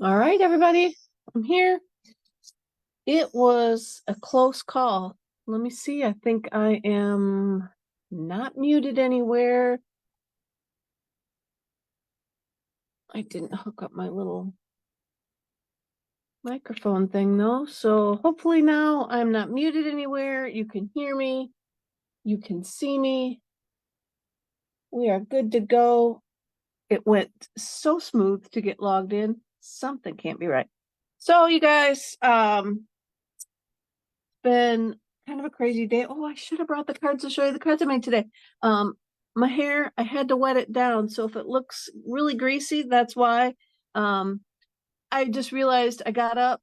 All right, everybody, I'm here. It was a close call. Let me see. I think I am not muted anywhere. I didn't hook up my little microphone thing though. So hopefully now I'm not muted anywhere. You can hear me. You can see me. We are good to go. It went so smooth to get logged in. Something can't be right. So you guys, been kind of a crazy day. Oh, I should have brought the cards to show you the cards I made today. My hair, I had to wet it down. So if it looks really greasy, that's why. I just realized I got up,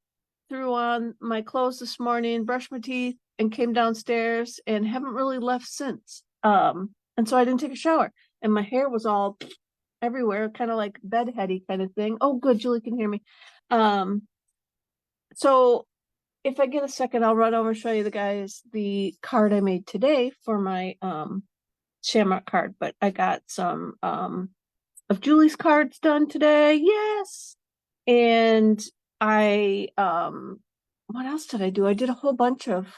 threw on my clothes this morning, brushed my teeth, and came downstairs and haven't really left since. And so I didn't take a shower. And my hair was all everywhere, kind of like bedheady kind of thing. Oh, good, Julie can hear me. Um, so if I get a second, I'll run over and show you the guys the card I made today for my Shamrock card. But I got some of Julie's cards done today. Yes. And I what else did I do? I did a whole bunch of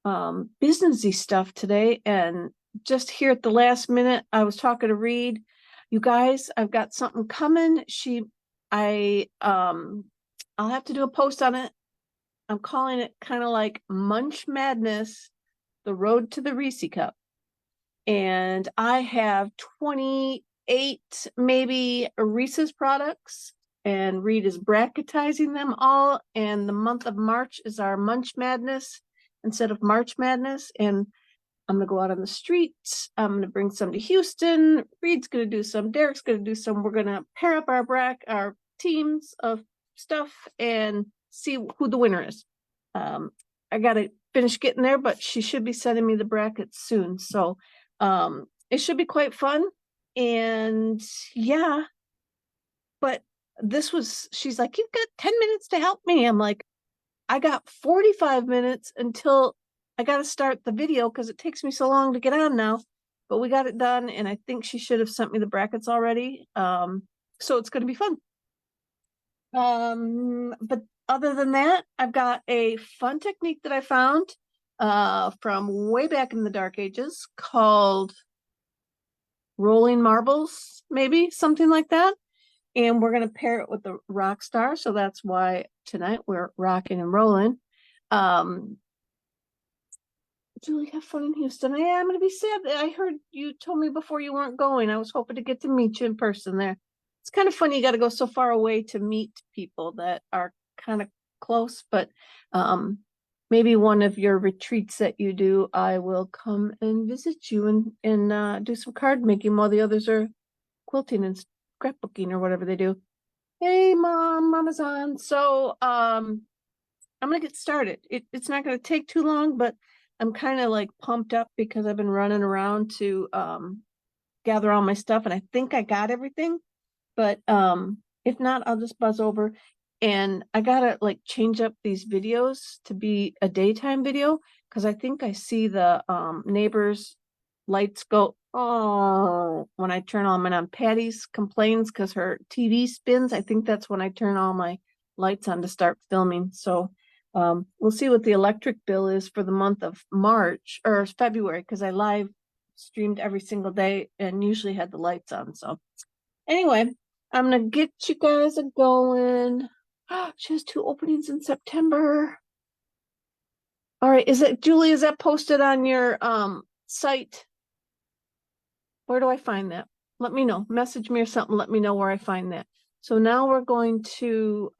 businessy stuff today, and just here at the last minute, I was talking to Reed. You guys, I've got something coming. I'll have to do a post on it. I'm calling it kind of like Munch Madness, the road to the Reese Cup. And I have 28 maybe Reese's products, and Reed is bracketizing them all. And the month of March is our Munch Madness instead of March Madness. And I'm gonna go out on the streets. I'm gonna bring some to Houston. Reed's gonna do some. Derek's gonna do some. We're gonna pair up our teams of stuff and see who the winner is. I gotta finish getting there, but she should be sending me the brackets soon. So it should be quite fun. And yeah, but she's like, you've got 10 minutes to help me. I'm like, I got 45 minutes until I got to start the video because it takes me so long to get on now. But we got it done, and I think she should have sent me the brackets already. So it's going to be fun. But other than that, I've got a fun technique that I found from way back in the dark ages called rolling marbles, maybe something like that. And we're going to pair it with the rock star. So that's why tonight we're rocking and rolling. Julie, have fun in Houston. Yeah, I'm going to be sad. I heard you told me before you weren't going. I was hoping to get to meet you in person there. It's kind of funny. You got to go so far away to meet people that are kind of close, but maybe one of your retreats that you do, I will come and visit you and do some card making while the others are quilting and scrapbooking or whatever they do. Hey, Mama's on. So I'm gonna get started. It's not gonna take too long, but I'm kind of like pumped up because I've been running around to gather all my stuff, and I think I got everything. But if not, I'll just buzz over. And I gotta like change up these videos to be a daytime video because I think I see the neighbors' lights go oh when I turn on. And on Patty's complains because her TV spins. I think that's when I turn all my lights on to start filming. So we'll see what the electric bill is for the month of March or February because I live streamed every single day and usually had the lights on. So anyway, I'm gonna get you guys going. She has 2 openings in September. All right, Julie, is that posted on your site? Where do I find that? Let me know. Message me or something. Let me know where I find that. So now we're going to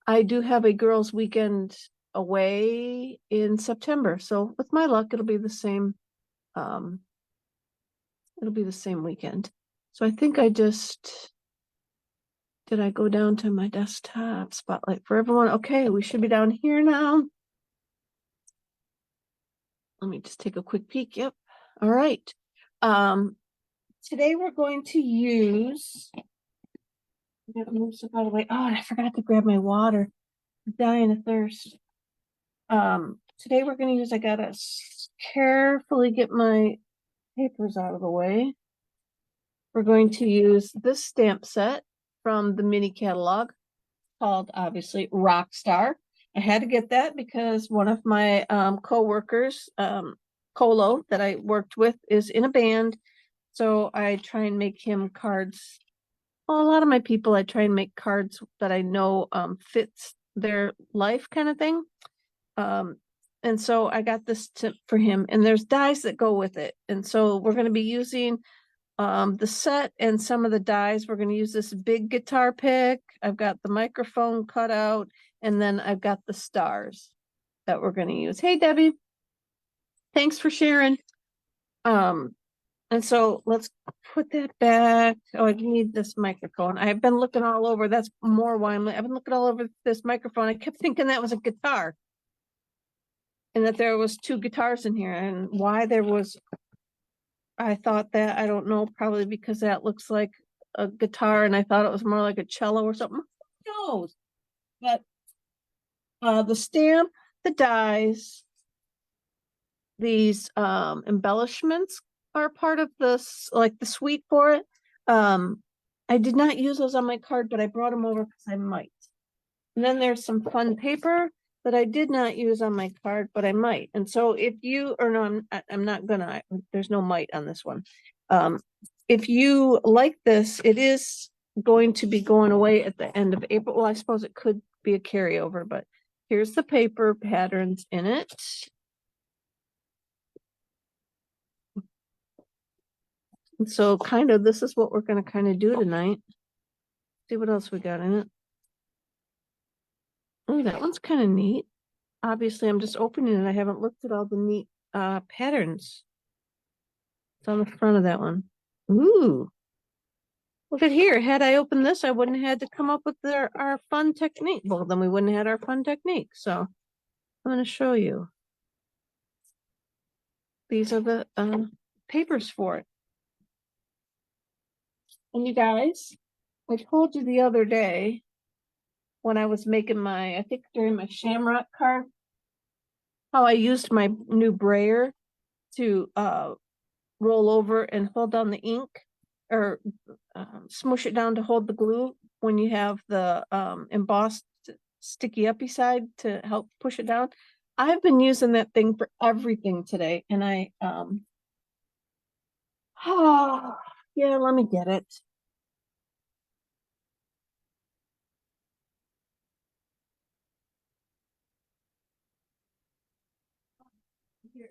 I do have a girls' weekend away in September. So with my luck, it'll be the same weekend. So I think did I go down to my desktop spotlight for everyone? Okay, we should be down here now. Let me just take a quick peek. Yep. All right. Today we're going to use, I gotta move stuff out of the way. Oh, and I forgot to grab my water. I'm dying of thirst. Today we're going to use, I gotta carefully get my papers out of the way. We're going to use this stamp set from the mini catalog called obviously Rockstar. I had to get that because one of my co-workers, Colo, that I worked with, is in a band. So I try and make him cards. Well, a lot of my people, I try and make cards that I know fits their life kind of thing. And so I got this tip for him, and there's dies that go with it. And so we're going to be using the set and some of the dies. We're going to use this big guitar pick. I've got the microphone cut out, and then I've got the stars that we're going to use. Hey, Debbie, thanks for sharing. And so let's put that back. Oh, I need this microphone. I've been looking all over. That's more why I've been looking all over this microphone. I kept thinking that was a guitar and that there was two guitars in here, and why there was, I thought that, I don't know, probably because that looks like a guitar and I thought it was more like a cello or something. Who knows? But the stamp, the dies, these embellishments are part of this, like the suite for it. I did not use those on my card, but I brought them over because I might. And then there's some fun paper that I did not use on my card, but I might. And so if you, or no, I'm not gonna, there's no might on this one. If you like this, it is going to be going away at the end of April. Well, I suppose it could be a carryover, but here's the paper patterns in it. And so kind of, this is what we're gonna kind of do tonight. See what else we got in it. Oh, that one's kind of neat. Obviously, I'm just opening it. I haven't looked at all the neat patterns. It's on the front of that one. Ooh. Look at here. Had I opened this, I wouldn't have had to come up with our fun technique. Well, then we wouldn't have had our fun technique. So I'm going to show you. These are the papers for it. And you guys, I told you the other day when I was making my, I think during my Shamrock card, how I used my new brayer to roll over and hold down the ink, or smush it down to hold the glue when you have the embossed sticky uppy side to help push it down. I've been using that thing for everything today, and I oh yeah, let me get it. Here.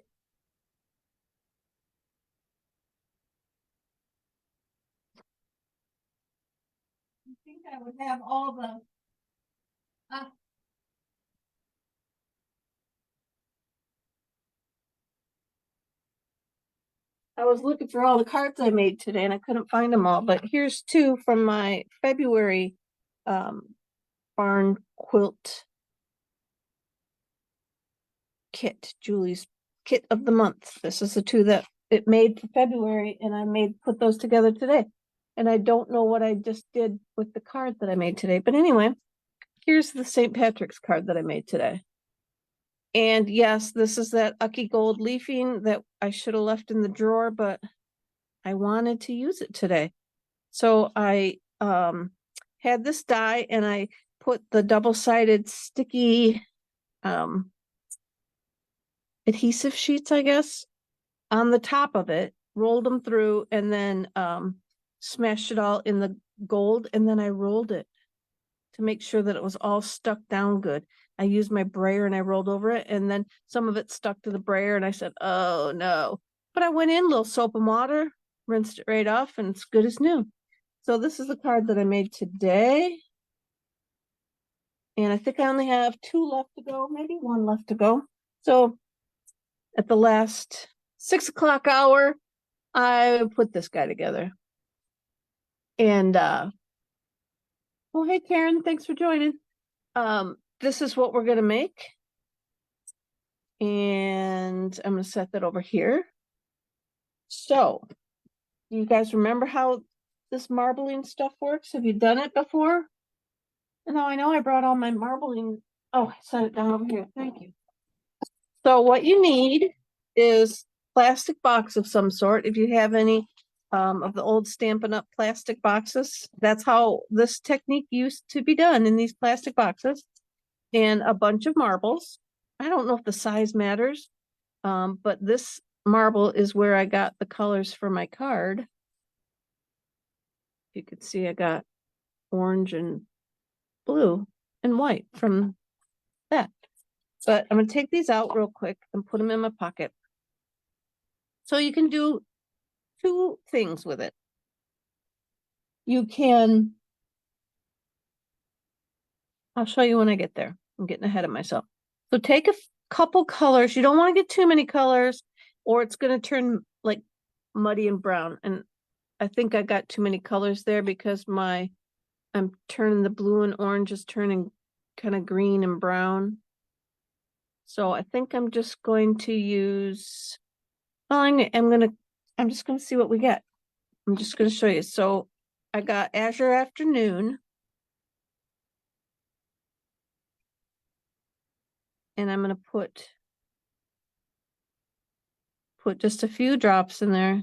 I think I would have all the I was looking for all the cards I made today and I couldn't find them all, but here's two from my February barn quilt kit, Julie's kit of the month. This is the two that it made for February, and I put those together today. And I don't know what I just did with the card that I made today, but anyway, here's the St. Patrick's card that I made today. And yes, this is that Ucky Gold leafing that I should have left in the drawer, but I wanted to use it today. So I had this die and I put the double-sided sticky adhesive sheets, I guess, on the top of it, rolled them through, and then smashed it all in the gold, and then I rolled it to make sure that it was all stuck down good. I used my brayer and I rolled over it, and then some of it stuck to the brayer, and I said, oh no. But I went in, a little soap and water, rinsed it right off, and it's good as new. So this is the card that I made today. And I think I only have two left to go, maybe one left to go. So at the last 6 o'clock hour, I put this guy together. And oh, hey Karen, thanks for joining. This is what we're gonna make. And I'm gonna set that over here. So, do you guys remember how this marbling stuff works? Have you done it before? And I know I brought all my marbling. Oh, I set it down over here. Thank you. So what you need is plastic box of some sort. If you have any of the old Stampin' Up plastic boxes. That's how this technique used to be done, in these plastic boxes. And a bunch of marbles. I don't know if the size matters, but this marble is where I got the colors for my card. You could see I got orange and blue and white from that. But I'm gonna take these out real quick and put them in my pocket. So you can do two things with it. You can, I'll show you when I get there. I'm getting ahead of myself. So take a couple colors. You don't want to get too many colors, or it's going to turn like muddy and brown. And I think I got too many colors there because I'm turning the blue and orange is turning kind of green and brown. So I think I'm just going to use, well, I'm just going to see what we get. I'm just going to show you. So I got Azure Afternoon. And I'm going to put just a few drops in there.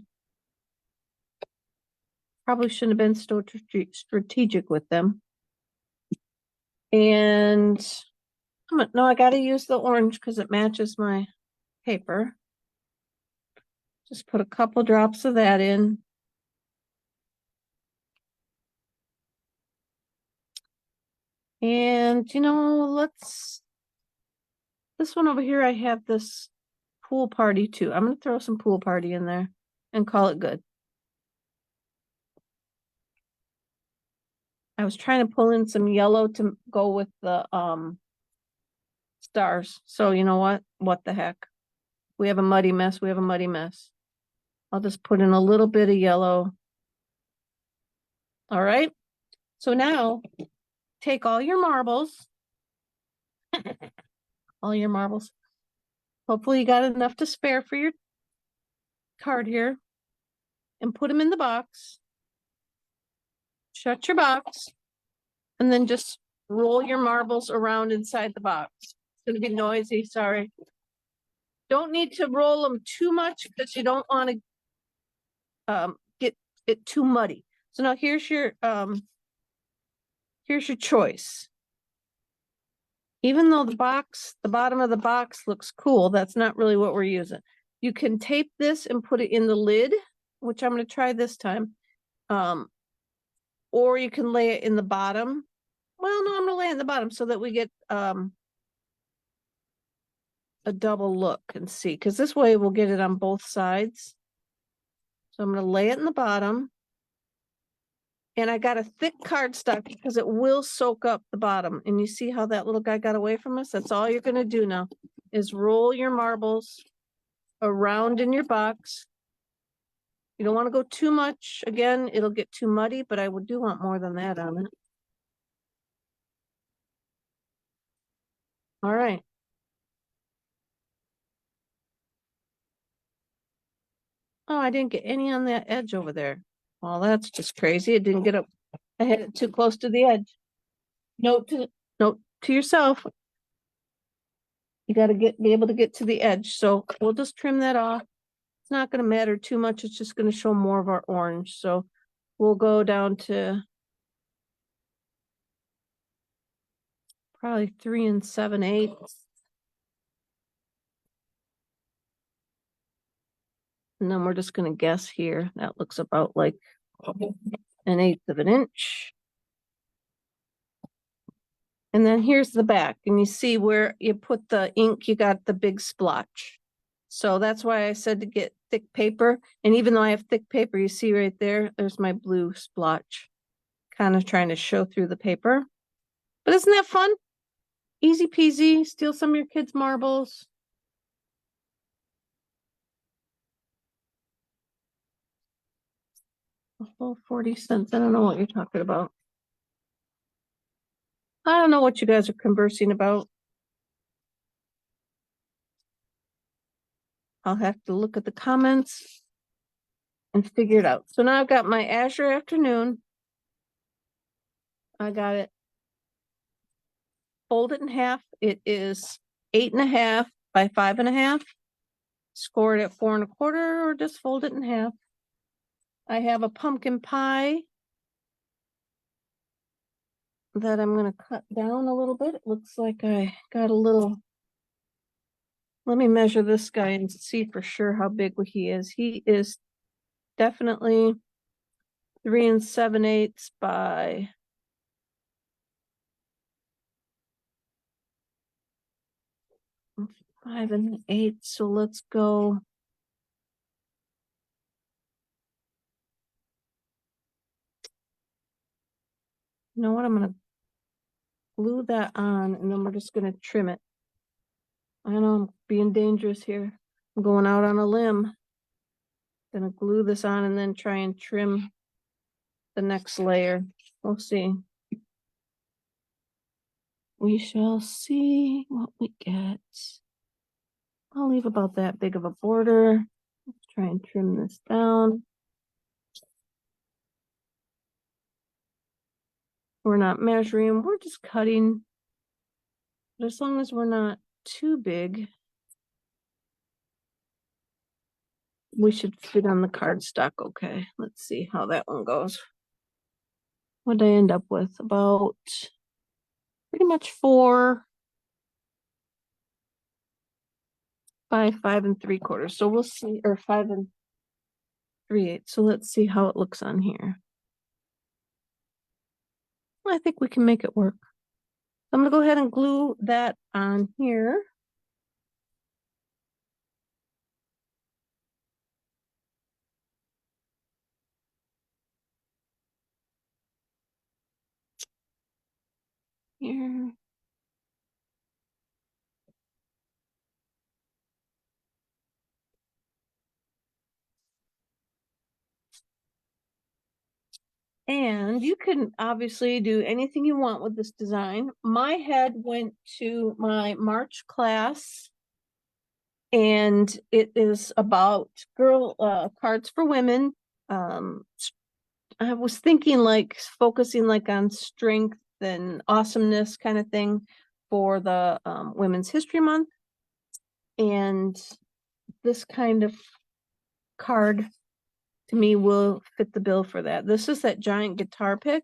Probably shouldn't have been so strategic with them. And no, I got to use the orange because it matches my paper. Just put a couple drops of that in. And, you know, this one over here, I have this pool party too. I'm going to throw some pool party in there and call it good. I was trying to pull in some yellow to go with the stars. So you know what? What the heck? We have a muddy mess. We have a muddy mess. I'll just put in a little bit of yellow. All right. So now take all your marbles. All your marbles. Hopefully you got enough to spare for your card here. And put them in the box. Shut your box. And then just roll your marbles around inside the box. It's going to be noisy. Sorry. Don't need to roll them too much because you don't want to get it too muddy. So now here's your choice. Even though the bottom of the box looks cool, that's not really what we're using. You can tape this and put it in the lid, which I'm going to try this time. Or you can lay it in the bottom. Well, no, I'm going to lay it in the bottom so that we get a double look and see, because this way we'll get it on both sides. So I'm going to lay it in the bottom. And I got a thick cardstock because it will soak up the bottom. And you see how that little guy got away from us? That's all you're going to do now is roll your marbles around in your box. You don't want to go too much. Again, it'll get too muddy, but I do want more than that on it. All right. Oh, I didn't get any on that edge over there. Well, that's just crazy. It didn't get up. I had it too close to the edge. Note to yourself. You got to be able to get to the edge. So we'll just trim that off. It's not going to matter too much. It's just going to show more of our orange. So we'll go down to probably 3 7/8. And then we're just going to guess here. That looks about like 1/8 of an inch. And then here's the back. And you see where you put the ink, you got the big splotch. So that's why I said to get thick paper. And even though I have thick paper, you see right there, there's my blue splotch. Kind of trying to show through the paper. But isn't that fun? Easy peasy. Steal some of your kids' marbles. Oh, 40 cents. I don't know what you're talking about. I don't know what you guys are conversing about. I'll have to look at the comments and figure it out. So now I've got my Azure Afternoon. I got it. Fold it in half. It is 8.5 by 5.5. Score it at 4 1/4, or just fold it in half. I have a pumpkin pie that I'm gonna cut down a little bit. It looks like I got a little. Let me measure this guy and see for sure how big he is. He is definitely 3 7/8 by 5 1/8. So let's go. You know what? I'm gonna glue that on and then we're just gonna trim it. I know I'm being dangerous here. I'm going out on a limb. Gonna glue this on and then try and trim the next layer. We'll see. We shall see what we get. I'll leave about that big of a border. Let's try and trim this down. We're not measuring, we're just cutting. But as long as we're not too big, we should fit on the cardstock. Okay, let's see how that one goes. What did I end up with? About pretty much 4 by 5 3/4. So we'll see, or 5 3/8. So let's see how it looks on here. I think we can make it work. I'm gonna go ahead and glue that on here. Here. And you can obviously do anything you want with this design. My head went to my March class, and it is about girl cards for women. I was thinking like focusing like on strength and awesomeness kind of thing for the Women's History Month. And this kind of card to me will fit the bill for that. This is that giant guitar pick.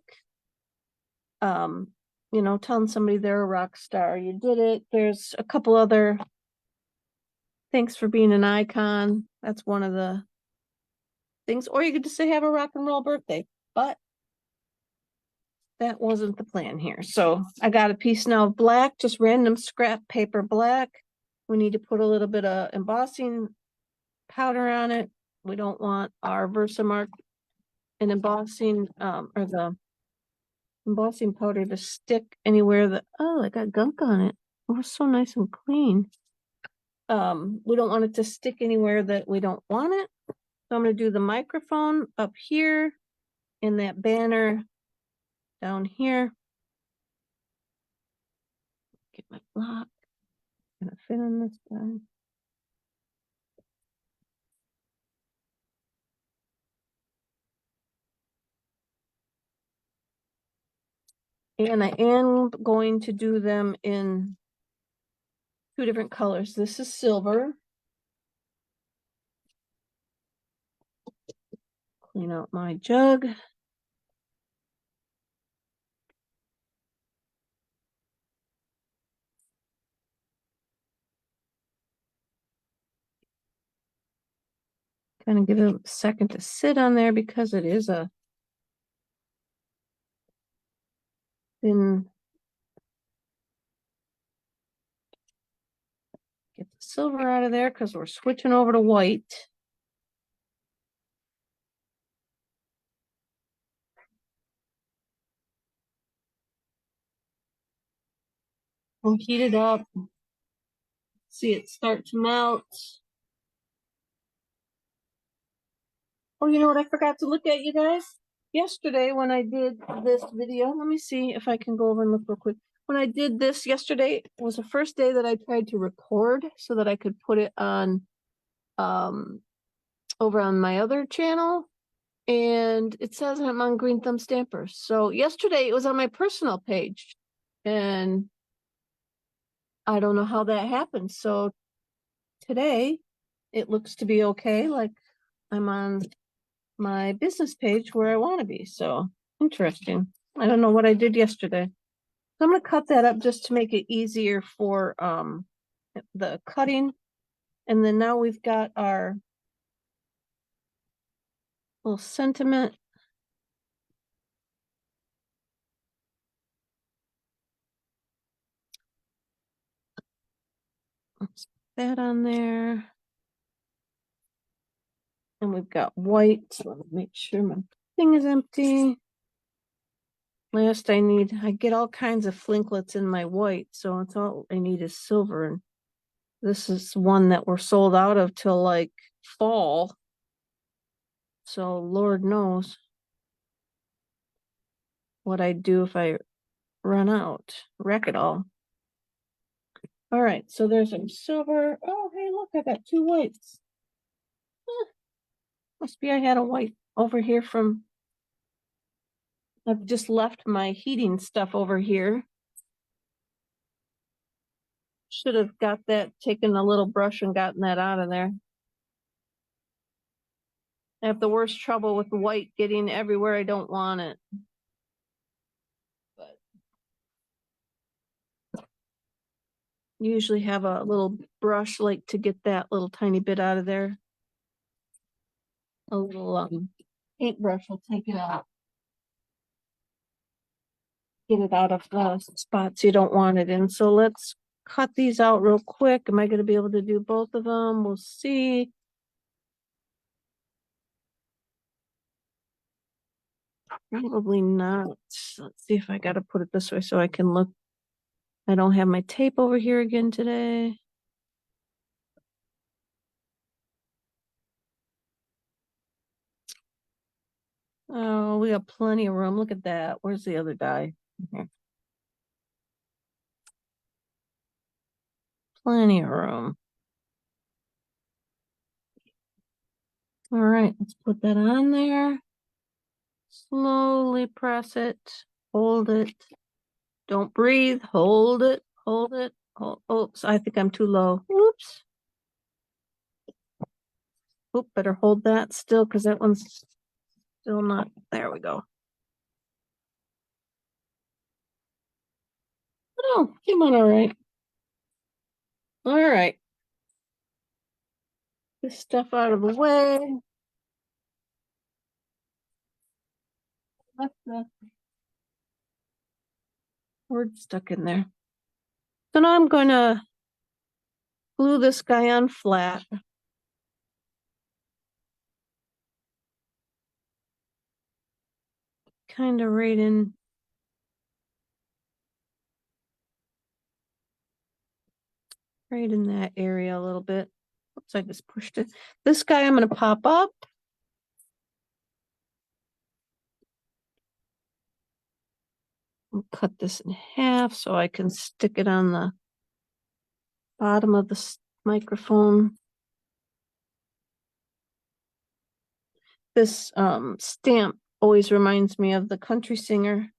You know, telling somebody they're a rock star. You did it. There's a couple other thanks for being an icon. That's one of the things. Or you could just say have a rock and roll birthday. But that wasn't the plan here. So I got a piece now of black, just random scrap paper black. We need to put a little bit of embossing powder on it. We don't want our Versamark and embossing or the embossing powder to stick anywhere that, oh, I got gunk on it. It was so nice and clean. We don't want it to stick anywhere that we don't want it. So I'm going to do the microphone up here and that banner down here. Get my block. Gonna fit on this guy. And I am going to do them in 2 different colors. This is silver. Clean out my jug. Kind of give it a second to sit on there because it is a thin. Get the silver out of there because we're switching over to white. We'll heat it up. See it start to melt. Oh, you know what I forgot to look at, you guys? Yesterday when I did this video, let me see if I can go over and look real quick. When I did this yesterday was the first day that I tried to record so that I could put it on over on my other channel. And it says I'm on Green Thumb Stampers. So yesterday it was on my personal page. And I don't know how that happened. So today it looks to be okay. Like I'm on my business page where I want to be. So interesting. I don't know what I did yesterday. So I'm gonna cut that up just to make it easier for the cutting. And then now we've got our little sentiment. Let's put that on there. And we've got white. So let me make sure my thing is empty. Last I get all kinds of flinklets in my white, so it's all I need is silver. And this is one that we're sold out of till like fall. So Lord knows what I'd do if I run out, wreck it all. All right, so there's some silver. Oh, hey, look, I got two whites. Must be I had a white over here from, I've just left my heating stuff over here. Should have got that, taken a little brush and gotten that out of there. I have the worst trouble with white getting everywhere I don't want it. But usually have a little brush like to get that little tiny bit out of there. A little paintbrush will take it out. Get it out of the spots you don't want it in. So let's cut these out real quick. Am I going to be able to do both of them? We'll see. Probably not. Let's see if I got to put it this way so I can look. I don't have my tape over here again today. Oh, we got plenty of room. Look at that. Where's the other die? Here. Plenty of room. All right, let's put that on there. Slowly press it, hold it. Don't breathe, hold it, hold it. Oops, I think I'm too low. Oops. Oop, better hold that still because that one's still not, there we go. Oh, came on all right. All right. This stuff out of the way. Left the word stuck in there. So now I'm going to glue this guy on flat. Kind of right in. Right in that area a little bit. Oops, I just pushed it. This guy I'm going to pop up. I'll cut this in half so I can stick it on the bottom of the microphone. This stamp always reminds me of the country singer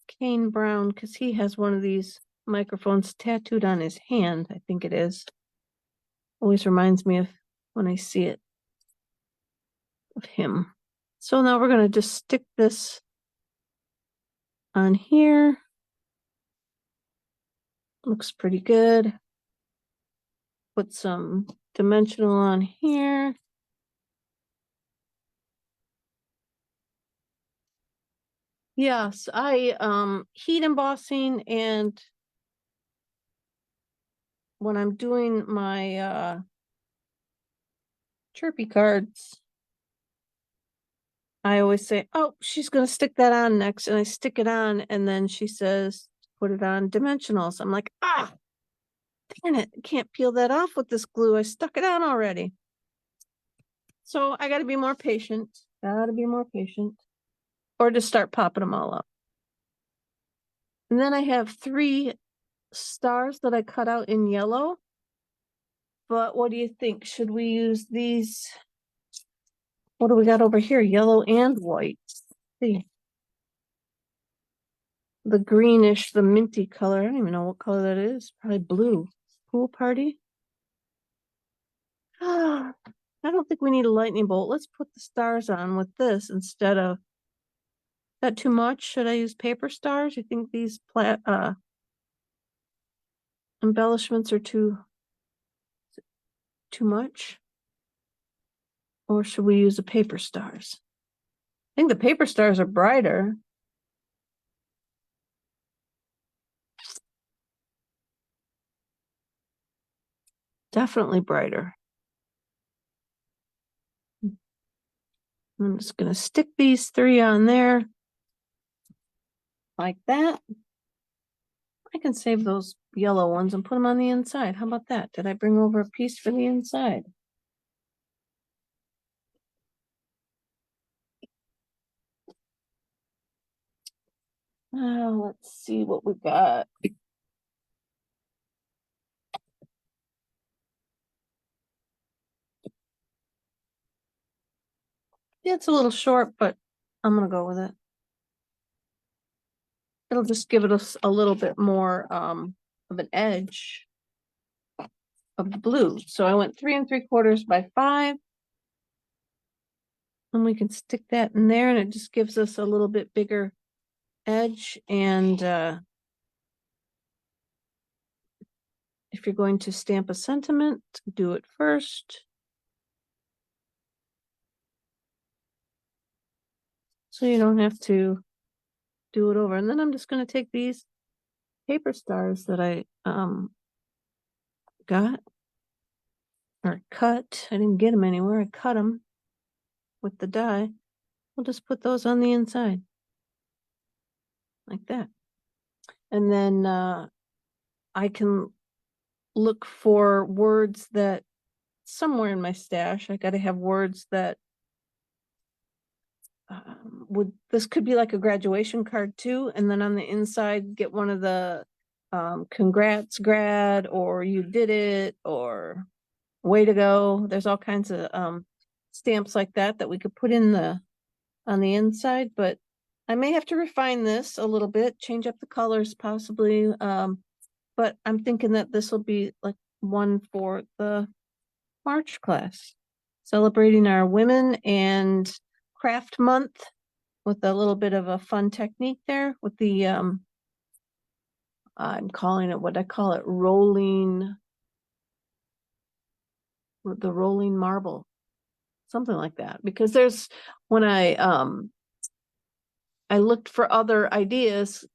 Kane Brown because he has one of these microphones tattooed on his hand, I think it is. Always reminds me of when I see it of him. So now we're going to just stick this on here. Looks pretty good. Put some dimensional on here. Yes, I heat embossing, and when I'm doing my chirpy cards, I always say, oh, she's gonna stick that on next, and I stick it on, and then she says, put it on dimensionals. I'm like, ah, darn it, I can't peel that off with this glue. I stuck it on already. So I gotta be more patient. Gotta be more patient. Or just start popping them all up. And then I have 3 stars that I cut out in yellow. But what do you think? Should we use these? What do we got over here? Yellow and white. Let's see. The greenish, the minty color. I don't even know what color that is. Probably blue. Pool party. Ah, I don't think we need a lightning bolt. Let's put the stars on with this instead of, is that too much? Should I use paper stars? You think these embellishments are too much? Or should we use the paper stars? I think the paper stars are brighter. Definitely brighter. I'm just gonna stick these 3 on there. Like that. I can save those yellow ones and put them on the inside. How about that? Did I bring over a piece for the inside? Let's see what we got. Yeah, it's a little short, but I'm gonna go with it. It'll just give us a little bit more of an edge of the blue. So I went 3 3/4 by 5. And we can stick that in there, and it just gives us a little bit bigger edge. And if you're going to stamp a sentiment, do it first. So you don't have to do it over. And then I'm just going to take these paper stars that I got or cut. I didn't get them anywhere. I cut them with the die. We'll just put those on the inside like that. And then I can look for words that somewhere in my stash, I got to have words that this could be like a graduation card too, and then on the inside get one of the congrats grad, or you did it, or way to go. There's all kinds of stamps like that we could put in on the inside, but I may have to refine this a little bit, change up the colors possibly, but I'm thinking that this will be like one for the March class, celebrating our women and craft month with a little bit of a fun technique there with the I'm calling it, what I call it, the rolling marble, something like that. Because there's, when I looked for other ideas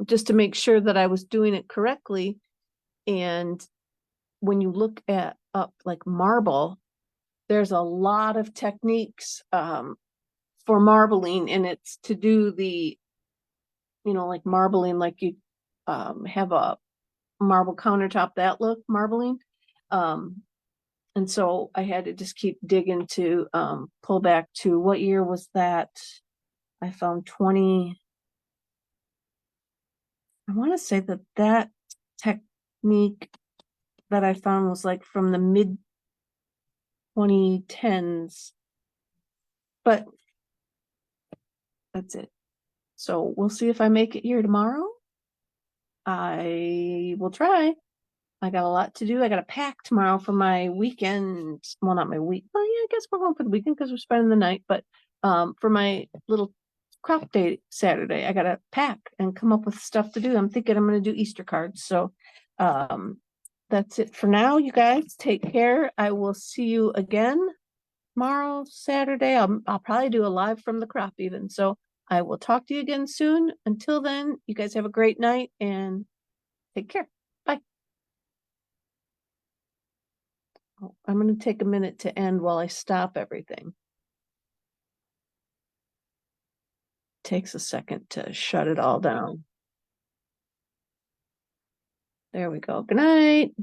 just to make sure that I was doing it correctly, and when you look up like marble, there's a lot of techniques for marbling, and it's to do the, like marbling, like you have a marble countertop, that look marbling. And so I had to just keep digging to pull back to what year was that. I found 20. I want to say that technique that I found was like from the mid 2010s, but that's it. So we'll see if I make it here tomorrow. I will try. I got a lot to do. I got to pack tomorrow for my weekend. Well, not my week. Well, yeah, I guess we're home for the weekend because we're spending the night. But for my little craft day Saturday, I got to pack and come up with stuff to do. I'm thinking I'm going to do Easter cards. So that's it for now. You guys take care. I will see you again tomorrow, Saturday. I'll probably do a live from the crop even. So I will talk to you again soon. Until then, you guys have a great night and take care. Bye. Oh, I'm going to take a minute to end while I stop everything. Takes a second to shut it all down. There we go. Good night.